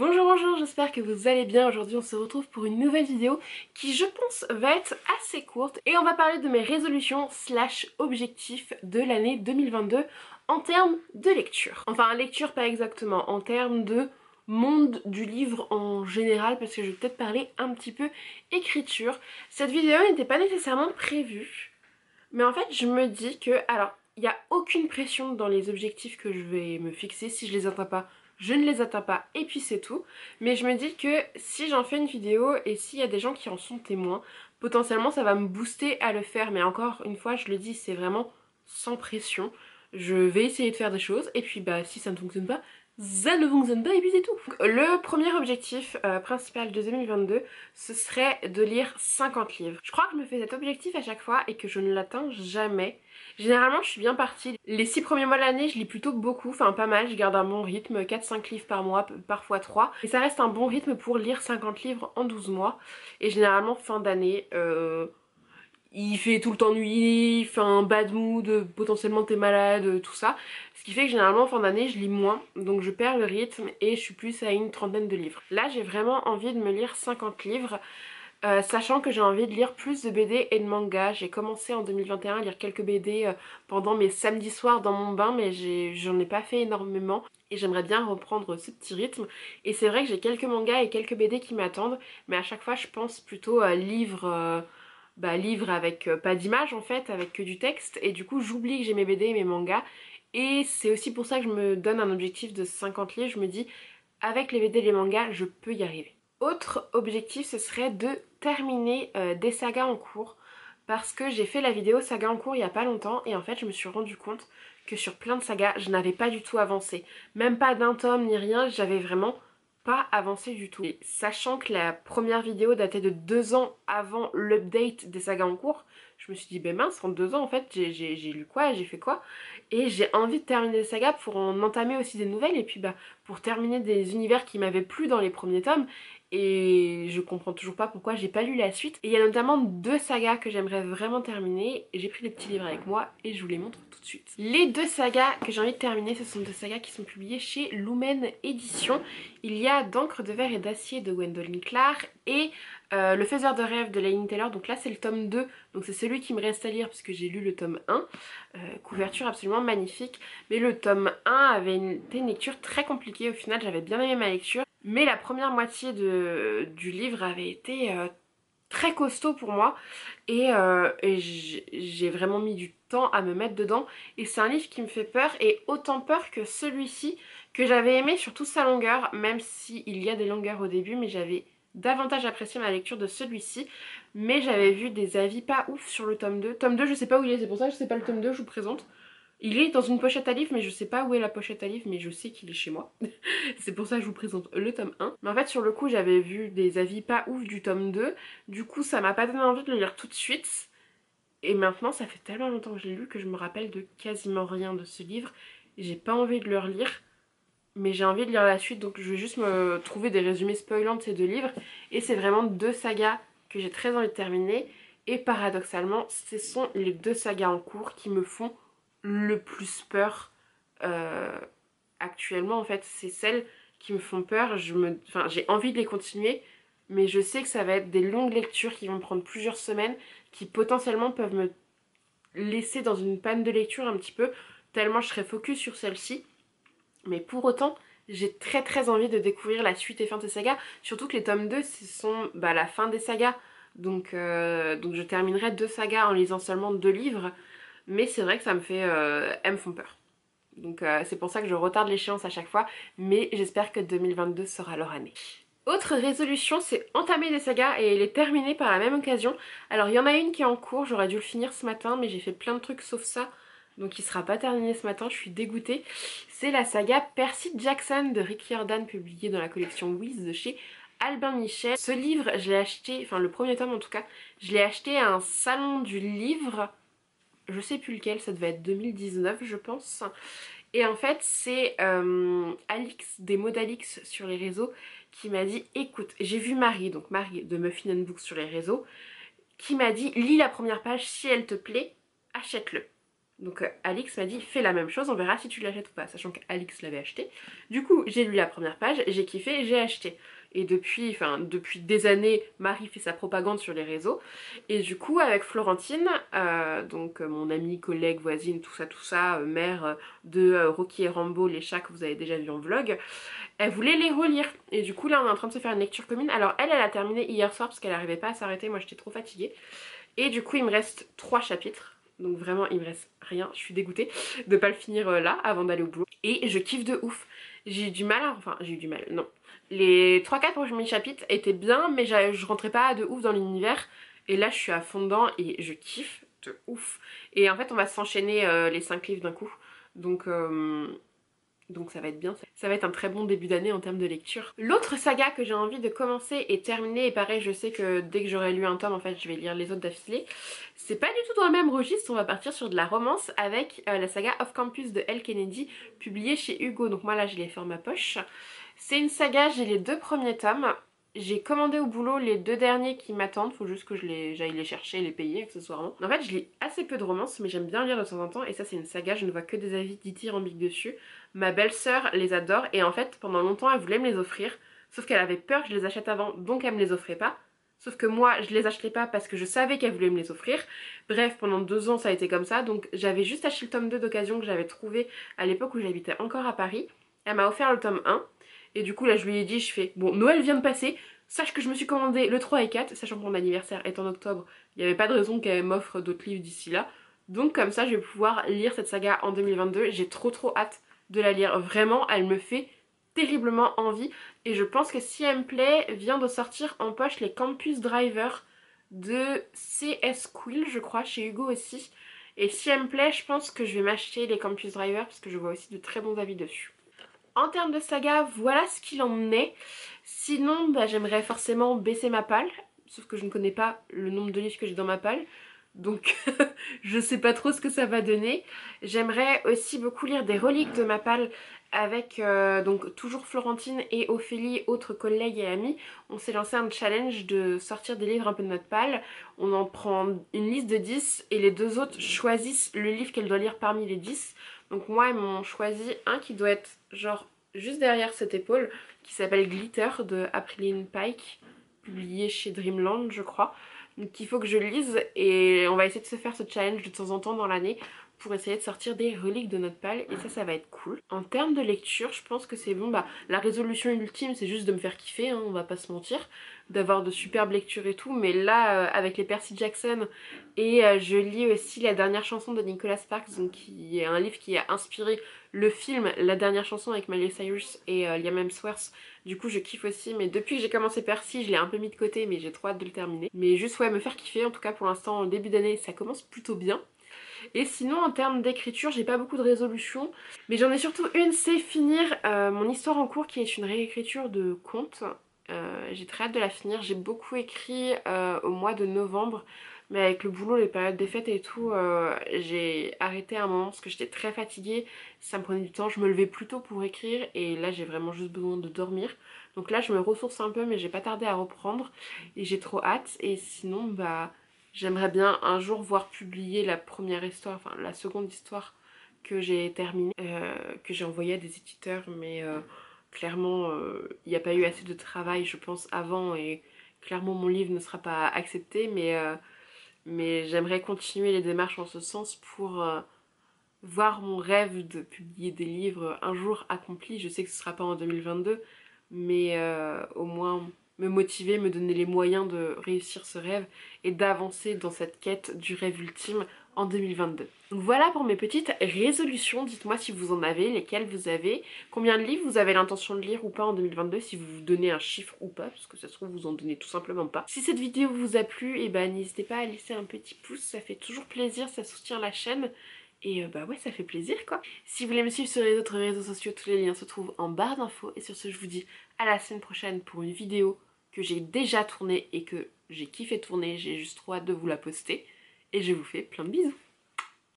Bonjour, bonjour, j'espère que vous allez bien. Aujourd'hui on se retrouve pour une nouvelle vidéo qui je pense va être assez courte et on va parler de mes résolutions slash objectifs de l'année 2022 en termes de lecture. Enfin lecture pas exactement, en termes de monde du livre en général parce que je vais peut-être parler un petit peu écriture. Cette vidéo n'était pas nécessairement prévue mais en fait je me dis que, alors il n'y a aucune pression dans les objectifs que je vais me fixer. Si je les atteins pas, je ne les atteins pas et puis c'est tout. Mais je me dis que si j'en fais une vidéo et s'il y a des gens qui en sont témoins, potentiellement ça va me booster à le faire. Mais encore une fois, je le dis, c'est vraiment sans pression. Je vais essayer de faire des choses et puis bah si ça ne fonctionne pas, ça ne fonctionne pas et puis c'est tout. Donc, le premier objectif principal de 2022, ce serait de lire 50 livres. Je crois que je me fais cet objectif à chaque fois et que je ne l'atteins jamais. Généralement je suis bien partie. Les 6 premiers mois de l'année je lis plutôt beaucoup, enfin pas mal, je garde un bon rythme, 4-5 livres par mois, parfois 3. Et ça reste un bon rythme pour lire 50 livres en 12 mois. Et généralement fin d'année, il fait tout le temps nuit, il fait un bad mood, potentiellement t'es malade, tout ça. Ce qui fait que généralement en fin d'année je lis moins, donc je perds le rythme et je suis plus à une trentaine de livres. Là j'ai vraiment envie de me lire 50 livres. Sachant que j'ai envie de lire plus de BD et de manga. J'ai commencé en 2021 à lire quelques BD pendant mes samedis soirs dans mon bain, mais j'en ai pas fait énormément et j'aimerais bien reprendre ce petit rythme. Et c'est vrai que j'ai quelques mangas et quelques BD qui m'attendent, mais à chaque fois je pense plutôt à livre avec pas d'image en fait, avec que du texte, et du coup j'oublie que j'ai mes BD et mes mangas. Et c'est aussi pour ça que je me donne un objectif de 50 livres. Je me dis, avec les BD et les mangas, je peux y arriver. Autre objectif, ce serait de terminer des sagas en cours, parce que j'ai fait la vidéo saga en cours il y a pas longtemps et en fait je me suis rendu compte que sur plein de sagas je n'avais pas du tout avancé, même pas d'un tome ni rien, j'avais vraiment pas avancé du tout. Et sachant que la première vidéo datait de 2 ans avant l'update des sagas en cours, je me suis dit ben mince, en 2 ans en fait j'ai lu quoi, j'ai fait quoi, et j'ai envie de terminer des sagas pour en entamer aussi des nouvelles et puis bah pour terminer des univers qui m'avaient plu dans les premiers tomes. Et je comprends toujours pas pourquoi j'ai pas lu la suite. Et il y a notamment 2 sagas que j'aimerais vraiment terminer. J'ai pris les petits livres avec moi et je vous les montre tout de suite. Les 2 sagas que j'ai envie de terminer, ce sont 2 sagas qui sont publiées chez Lumen Éditions. Il y a D'encre de verre et d'acier de Gwendoline Clark et Le faiseur de rêve de Laini Taylor. Donc là c'est le tome 2, donc c'est celui qui me reste à lire puisque j'ai lu le tome 1. Couverture absolument magnifique. Mais le tome 1 avait été une lecture très compliquée. Au final j'avais bien aimé ma lecture, mais la première moitié du livre avait été très costaud pour moi et j'ai vraiment mis du temps à me mettre dedans. Et c'est un livre qui me fait peur, et autant peur que celui-ci que j'avais aimé sur toute sa longueur, même s'il y a des longueurs au début, mais j'avais davantage apprécié ma lecture de celui-ci. Mais j'avais vu des avis pas ouf sur le tome 2. Tome 2 je sais pas où il est, c'est pour ça que je sais pas le tome 2, je vous présente. Il est dans une pochette à livre, mais je sais pas où est la pochette à livre, mais je sais qu'il est chez moi. C'est pour ça que je vous présente le tome 1. Mais en fait sur le coup j'avais vu des avis pas ouf du tome 2. Du coup ça m'a pas donné envie de le lire tout de suite. Et maintenant ça fait tellement longtemps que je l'ai lu que je me rappelle de quasiment rien de ce livre. Et j'ai pas envie de le relire, mais j'ai envie de lire la suite, donc je vais juste me trouver des résumés spoilants de ces 2 livres. Et c'est vraiment 2 sagas que j'ai très envie de terminer. Et paradoxalement ce sont les 2 sagas en cours qui me font le plus peur actuellement. En fait c'est celles qui me font peur. J'ai envie de les continuer, mais je sais que ça va être des longues lectures qui vont prendre plusieurs semaines, qui potentiellement peuvent me laisser dans une panne de lecture un petit peu, tellement je serai focus sur celle-ci. Mais pour autant j'ai très très envie de découvrir la suite et fin de ces sagas, surtout que les tomes 2 ce sont la fin des sagas. Donc je terminerai 2 sagas en lisant seulement 2 livres. Mais c'est vrai que ça me fait... elles me font peur. Donc c'est pour ça que je retarde l'échéance à chaque fois. Mais j'espère que 2022 sera leur année. Autre résolution, c'est entamer des sagas et les terminer par la même occasion. Alors il y en a une qui est en cours, j'aurais dû le finir ce matin, mais j'ai fait plein de trucs sauf ça. Donc il sera pas terminé ce matin, je suis dégoûtée. C'est la saga Percy Jackson de Rick Riordan, publiée dans la collection Wiz de chez Albin Michel. Ce livre, je l'ai acheté, enfin le premier tome en tout cas, je l'ai acheté à un salon du livre. Je sais plus lequel, ça devait être 2019 je pense. Et en fait c'est Alix des Modalix sur les réseaux qui m'a dit écoute, j'ai vu Marie, donc Marie de Muffin Books sur les réseaux, qui m'a dit lis la première page, si elle te plaît, achète-le. Donc Alix m'a dit fais la même chose, on verra si tu l'achètes ou pas, sachant qu'Alix l'avait acheté. Du coup j'ai lu la première page, j'ai kiffé, j'ai acheté. Et depuis des années, Marie fait sa propagande sur les réseaux. Et du coup avec Florentine, donc mon amie, collègue, voisine, tout ça, mère de Rocky et Rambo, les chats que vous avez déjà vu en vlog, elle voulait les relire. Et du coup là on est en train de se faire une lecture commune. Alors elle a terminé hier soir parce qu'elle n'arrivait pas à s'arrêter, moi j'étais trop fatiguée. Et du coup il me reste 3 chapitres. Donc vraiment il me reste rien, je suis dégoûtée de pas le finir là avant d'aller au boulot. Et je kiffe de ouf. J'ai eu du mal, enfin j'ai eu du mal, non. Les 3-4 premiers chapitres étaient bien mais je rentrais pas de ouf dans l'univers. Et là je suis à fond dedans et je kiffe de ouf. Et en fait on va s'enchaîner les 5 livres d'un coup. Donc ça va être bien, ça va être un très bon début d'année en termes de lecture. L'autre saga que j'ai envie de commencer et terminer, et pareil je sais que dès que j'aurai lu un tome en fait je vais lire les autres d'affilée. C'est pas du tout dans le même registre, on va partir sur de la romance avec la saga Off Campus de Elle Kennedy, publiée chez Hugo. Donc moi là je l'ai fait en ma poche. C'est une saga, j'ai les 2 premiers tomes. J'ai commandé au boulot les 2 derniers qui m'attendent, faut juste que j'aille les chercher et les payer accessoirement. En fait je lis assez peu de romance mais j'aime bien lire de temps en temps et ça c'est une saga, je ne vois que des avis dithyrambiques dessus. Ma belle-sœur les adore et en fait pendant longtemps elle voulait me les offrir, sauf qu'elle avait peur que je les achète avant donc elle me les offrait pas. Sauf que moi je les achetais pas parce que je savais qu'elle voulait me les offrir. Bref, pendant 2 ans ça a été comme ça, donc j'avais juste acheté le tome 2 d'occasion que j'avais trouvé à l'époque où j'habitais encore à Paris. Elle m'a offert le tome 1. Et du coup là je lui ai dit, je fais bon Noël vient de passer, sache que je me suis commandé le 3 et 4, sachant que mon anniversaire est en octobre, il n'y avait pas de raison qu'elle m'offre d'autres livres d'ici là. Donc comme ça je vais pouvoir lire cette saga en 2022, j'ai trop hâte de la lire, vraiment elle me fait terriblement envie. Et je pense que si elle me plaît, vient de sortir en poche les Campus Driver de CS Quill je crois, chez Hugo aussi. Et si elle me plaît, je pense que je vais m'acheter les Campus Driver parce que je vois aussi de très bons avis dessus. En termes de saga, voilà ce qu'il en est. Sinon, bah, j'aimerais forcément baisser ma palle. Sauf que je ne connais pas le nombre de livres que j'ai dans ma palle. Donc je sais pas trop ce que ça va donner. J'aimerais aussi beaucoup lire des reliques de ma palle avec donc toujours Florentine et Ophélie, autres collègues et amis. On s'est lancé un challenge de sortir des livres un peu de notre palle. On en prend une liste de 10 et les 2 autres choisissent le livre qu'elles doivent lire parmi les 10. Donc moi elles m'ont choisi un qui doit être genre juste derrière cette épaule, qui s'appelle Glitter de Apriline Pike, publié chez Dreamland je crois. Donc il faut que je lise et on va essayer de se faire ce challenge de temps en temps dans l'année pour essayer de sortir des reliques de notre palle et ça va être cool. En termes de lecture, je pense que c'est bon, bah la résolution ultime c'est juste de me faire kiffer, hein, on va pas se mentir, d'avoir de superbes lectures et tout, mais là avec les Percy Jackson et je lis aussi la dernière chanson de Nicholas Sparks, donc qui est un livre qui a inspiré le film La dernière chanson avec Miley Cyrus et Liam Hemsworth. Du coup je kiffe aussi, mais depuis que j'ai commencé Percy je l'ai un peu mis de côté mais j'ai trop hâte de le terminer. Mais juste ouais me faire kiffer, en tout cas pour l'instant en début d'année ça commence plutôt bien. Et sinon en termes d'écriture j'ai pas beaucoup de résolutions, mais j'en ai surtout une, c'est finir mon histoire en cours qui est une réécriture de contes. J'ai très hâte de la finir, j'ai beaucoup écrit au mois de novembre, mais avec le boulot, les périodes des fêtes et tout, j'ai arrêté à un moment parce que j'étais très fatiguée, ça me prenait du temps, je me levais plus tôt pour écrire et là j'ai vraiment juste besoin de dormir. Donc là je me ressource un peu mais j'ai pas tardé à reprendre et j'ai trop hâte. Et sinon bah j'aimerais bien un jour voir publier la première histoire, enfin la seconde histoire que j'ai terminée, que j'ai envoyée à des éditeurs, mais clairement il n'y a pas eu assez de travail je pense avant et clairement mon livre ne sera pas accepté, mais j'aimerais continuer les démarches en ce sens pour voir mon rêve de publier des livres un jour accompli. Je sais que ce sera pas en 2022, mais au moins me motiver, me donner les moyens de réussir ce rêve et d'avancer dans cette quête du rêve ultime en 2022. Donc voilà pour mes petites résolutions. Dites-moi si vous en avez, lesquelles vous avez, combien de livres vous avez l'intention de lire ou pas en 2022, si vous vous donnez un chiffre ou pas, parce que ça se trouve vous en donnez tout simplement pas. Si cette vidéo vous a plu, et ben n'hésitez pas à laisser un petit pouce, ça fait toujours plaisir, ça soutient la chaîne. Et bah ouais, ça fait plaisir quoi. Si vous voulez me suivre sur les autres réseaux sociaux, tous les liens se trouvent en barre d'infos. Et sur ce, je vous dis à la semaine prochaine pour une vidéo que j'ai déjà tournée et que j'ai kiffé tourner. J'ai juste trop hâte de vous la poster. Et je vous fais plein de bisous.